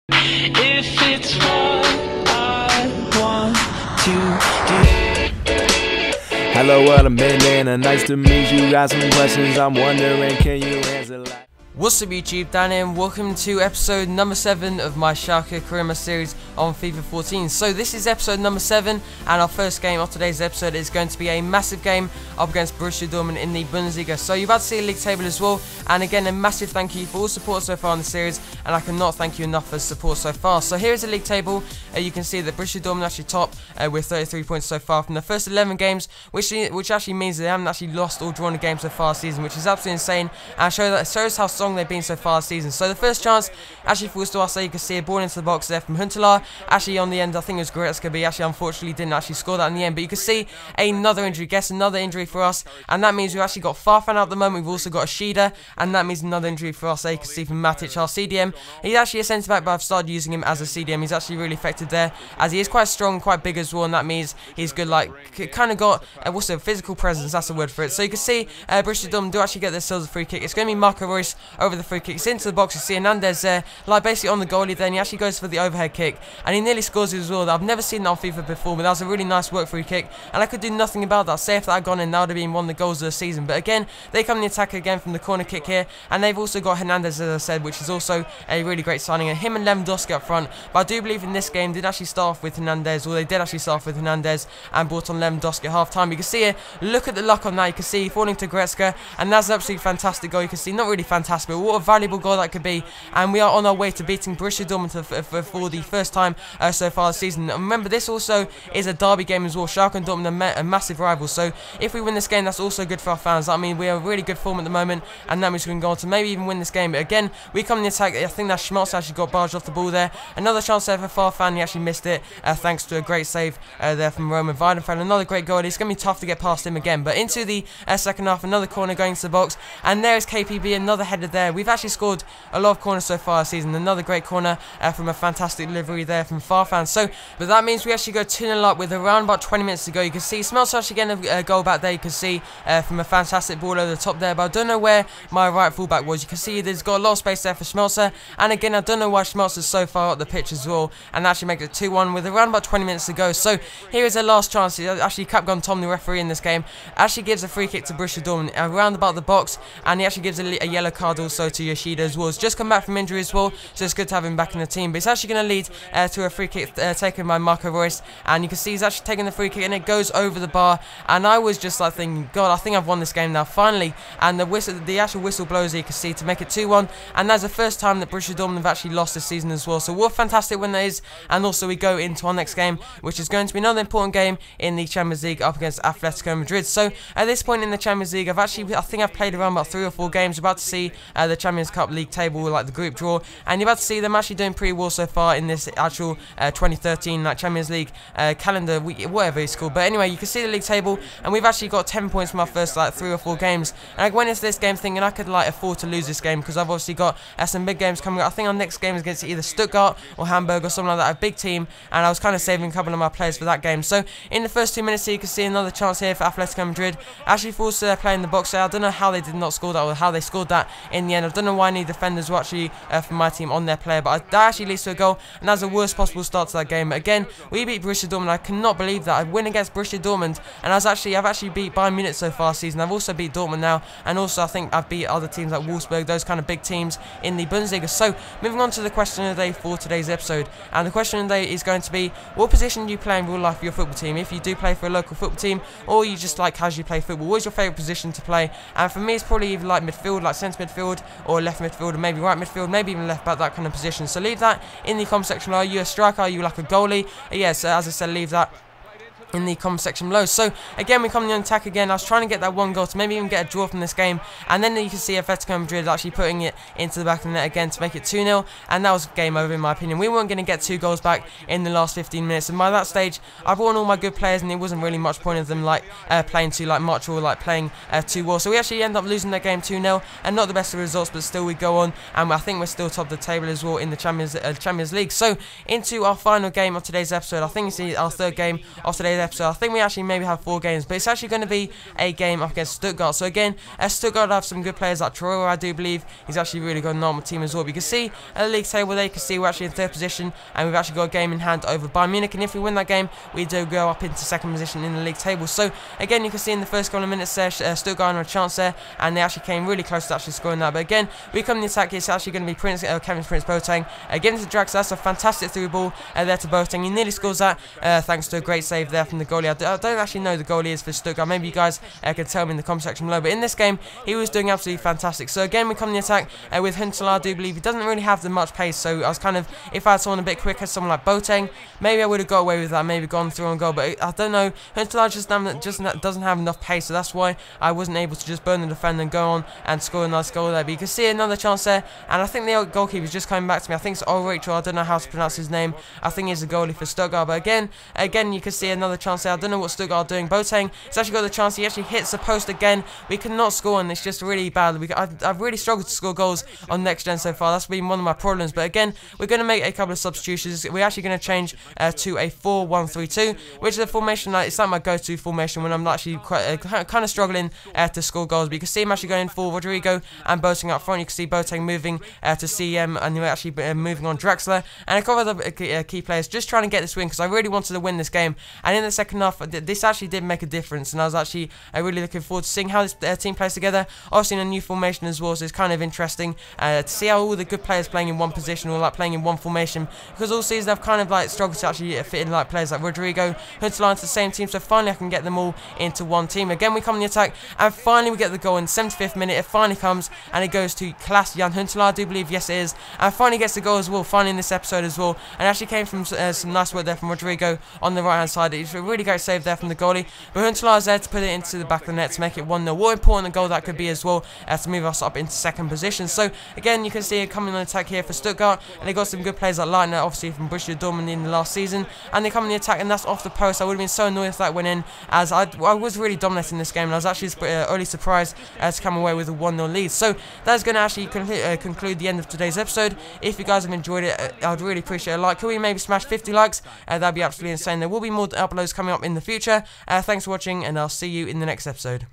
If it's what I want to do. Hello, what I'm Bandana. Nice to meet you. Got some questions I'm wondering, can you answer like? What's up YouTube, Dan here, and welcome to episode number 7 of my Schalke Career series on FIFA 14. So this is episode number 7, and our first game of today's episode is going to be a massive game up against Borussia Dortmund in the Bundesliga. So you're about to see a league table as well, and again a massive thank you for all support so far in the series, and I cannot thank you enough for support so far. So here is the league table. You can see that Borussia Dortmund actually top with 33 points so far from the first 11 games, which actually means they haven't actually lost or drawn a game so far this season, which is absolutely insane, and shows how strong they've been so far this season. So the first chance actually falls to us. So you can see a ball into the box there from Huntelaar. Actually on the end I think it was Goretzka, but he actually unfortunately didn't actually score that in the end. But you can see another injury, guess another injury for us, and that means we've actually got Farfan out at the moment. We've also got a Shida, and that means another injury for us. So you can see from Matic, our CDM. He's actually a centre back, but I've started using him as a CDM. He's actually really effective there, as he is quite strong, quite big as well, and that means he's good, like kind of got what's a physical presence, that's the word for it. So you can see Borussia Dortmund do actually get themselves a free kick. It's going to be Marco Reus over the free kick. It's into the box. You see Hernandez there, like basically on the goalie there, and he actually goes for the overhead kick, and he nearly scores it as well. I've never seen that on FIFA before, but that was a really nice work free kick, and I could do nothing about that. Say if that had gone in, that would have been one of the goals of the season. But again, they come in the attack again from the corner kick here, and they've also got Hernandez, as I said, which is also a really great signing, and him and Lewandowski up front. But I do believe in this game did actually start off with Hernandez, or they did actually start off with Hernandez and brought on Lewandowski at half time. You can see here, look at the luck on that. You can see falling to Goretzka, and that's an absolutely fantastic goal. You can see, not really fantastic, but what a valuable goal that could be. And we are on our way to beating Borussia Dortmund for the first time so far this season. And remember, this also is a derby game as well. Schalke and Dortmund are massive rivals, so if we win this game, that's also good for our fans. I mean, we are really good form at the moment, and that means we can go on to maybe even win this game. But again, we come in the attack. I think that Schmaltz actually got barged off the ball there. Another chance there for Farfan. He actually missed it, thanks to a great save there from Roman Weidenfeld. Another great goal. It's going to be tough to get past him again. But into the second half, another corner going to the box, and there is KPB, another header there. We've actually scored a lot of corners so far this season. Another great corner from a fantastic delivery there from Farfan. So, but that means we actually go 2-0 up with around about 20 minutes to go. You can see Schmaltz actually getting a goal back there. You can see from a fantastic ball over the top there, but I don't know where my right fullback was. You can see there's got a lot of space there for Schmaltz, and again I don't know why Schmaltz is so far up the pitch as well, and actually makes it 2-1 with around about 20 minutes to go. So here is their last chance. Actually Capgon Tom, the referee in this game, actually gives a free kick to Borussia Dortmund around about the box, and he actually gives a yellow card also to Yoshida as well. He's just come back from injury as well, so it's good to have him back in the team. But it's actually going to lead to a free kick taken by Marco Reus, and you can see he's actually taking the free kick, and it goes over the bar. And I was just like thinking, God, I think I've won this game now finally. And the actual whistle blows, you can see, to make it 2-1, and that's the first time that Borussia Dortmund have actually lost this season as well. So what a fantastic win that is. And also we go into our next game, which is going to be another important game in the Champions League up against Atletico Madrid. So at this point in the Champions League, I think I've played around about 3 or 4 games. We're about to see the Champions Cup league table, like the group draw, and you're about to see them actually doing pretty well so far in this actual 2013 like Champions League calendar week, whatever it's called. But anyway, you can see the league table, and we've actually got 10 points from our first like 3 or 4 games. And I went into this game thinking I could like afford to lose this game, because I've obviously got some big games coming up. I think our next game is against either Stuttgart or Hamburg or something like that, a big team, and I was kind of saving a couple of my players for that game. So in the first 2 minutes here, you can see another chance here for Atletico Madrid. Actually forced to play in the box there. I don't know how they did not score that, or how they scored that in the end. I don't know why any defenders were actually from my team on their player, but that actually leads to a goal, and that's the worst possible start to that game. But again, we beat Borussia Dortmund. I cannot believe that. I win against Borussia Dortmund, and I've actually beat Bayern Munich so far this season. I've also beat Dortmund now, and also I think I've beat other teams like Wolfsburg, those kind of big teams in the Bundesliga. So moving on to the question of the day for today's episode, and the question of the day is going to be, what position do you play in real life for your football team? If you do play for a local football team, or you just like casually play football, what is your favourite position to play? And for me, it's probably either like midfield, like centre midfield, or left midfield, or maybe right midfield, maybe even left back, that kind of position. So leave that in the comment section. Are you a striker? Are you like a goalie? Yes, as I said, leave that in the comment section below. So again, we come in the attack again. I was trying to get that one goal to maybe even get a draw from this game, and then you can see Atletico Madrid actually putting it into the back of the net again to make it 2-0, and that was game over in my opinion. We weren't going to get 2 goals back in the last 15 minutes, and by that stage I've won all my good players, and it wasn't really much point of them like playing too like much, or like playing too well. So we actually end up losing that game 2-0, and not the best of results, but still we go on, and I think we're still top of the table as well in the Champions League. So into our final game of today's episode. I think it's our 3rd game of today's today's episode, I think we actually maybe have 4 games, but it's actually going to be a game up against Stuttgart. So again, Stuttgart have some good players like Troyer, I do believe. He's actually really got a normal team as well. But you can see at the league table there, you can see we're actually in 3rd position, and we've actually got a game in hand over Bayern Munich. And if we win that game, we do go up into 2nd position in the league table. So again, you can see in the first couple of minutes there, Stuttgart had a chance there, and they actually came really close to actually scoring that. But again, we come in the attack. It's actually going to be Kevin Prince Boateng giving to Draxler. That's a fantastic through ball there to Boateng. He nearly scores that thanks to a great save there from the goalie. I don't actually know who the goalie is for Stuttgart. Maybe you guys can tell me in the comment section below. But in this game, he was doing absolutely fantastic. So again, we come in the attack with Huntelaar. I do believe he doesn't really have the much pace. So I was kind of, if I had someone a bit quicker, someone like Boateng, maybe I would have got away with that. Maybe gone through on goal. But I don't know. Huntelaar just doesn't have enough pace. So that's why I wasn't able to just burn the defender and go on and score a nice goal there. But you can see another chance there, and I think the goalkeeper is just coming back to me. I think it's Rachel. I don't know how to pronounce his name. I think he's the goalie for Stuttgart. But again, you can see another chance there. I don't know what Stuttgart are doing. Boateng has actually got the chance. He actually hits the post again. We cannot score, and it's just really bad. I've really struggled to score goals on next gen so far. That's been one of my problems. But again, we're going to make a couple of substitutions. We're actually going to change to a 4-1-3-2, which is a formation it's like my go-to formation when I'm actually quite kind of struggling to score goals. But you can see him actually going for Rodrigo and Boateng up front. You can see Boateng moving to CM, and we're actually moving on Draxler and a couple of other key players, just trying to get this win because I really wanted to win this game. And in the second half, this actually did make a difference, and I was actually really looking forward to seeing how this team plays together. Obviously in a new formation as well, so it's kind of interesting to see how all the good players playing in one position or like playing in one formation, because all season I've kind of like struggled to actually fit in like players like Rodrigo, Huntelaar into the same team. So finally I can get them all into one team. Again, we come in the attack, and finally we get the goal in the 75th minute. It finally comes, and it goes to Klaas Jan Huntelaar, I do believe. Yes, it is. And finally gets the goal as well, finally in this episode as well. And it actually came from some nice work there from Rodrigo on the right hand side. It's a really great save there from the goalie. But Huntelaar is there to put it into the back of the net to make it 1-0. What important a goal that could be as well, to move us up into 2nd position. So again, you can see it coming on attack here for Stuttgart, and they got some good players like Leitner, obviously from Borussia Dortmund in the last season, and they come in the attack, and that's off the post. I would have been so annoyed if that went in, as I was really dominating this game, and I was actually early surprised to come away with a 1-0 lead. So that's going to actually conclude the end of today's episode. If you guys have enjoyed it, I'd really appreciate a like. Could we maybe smash 50 likes? That'd be absolutely insane. There will be more uploads coming up in the future. Thanks for watching, and I'll see you in the next episode.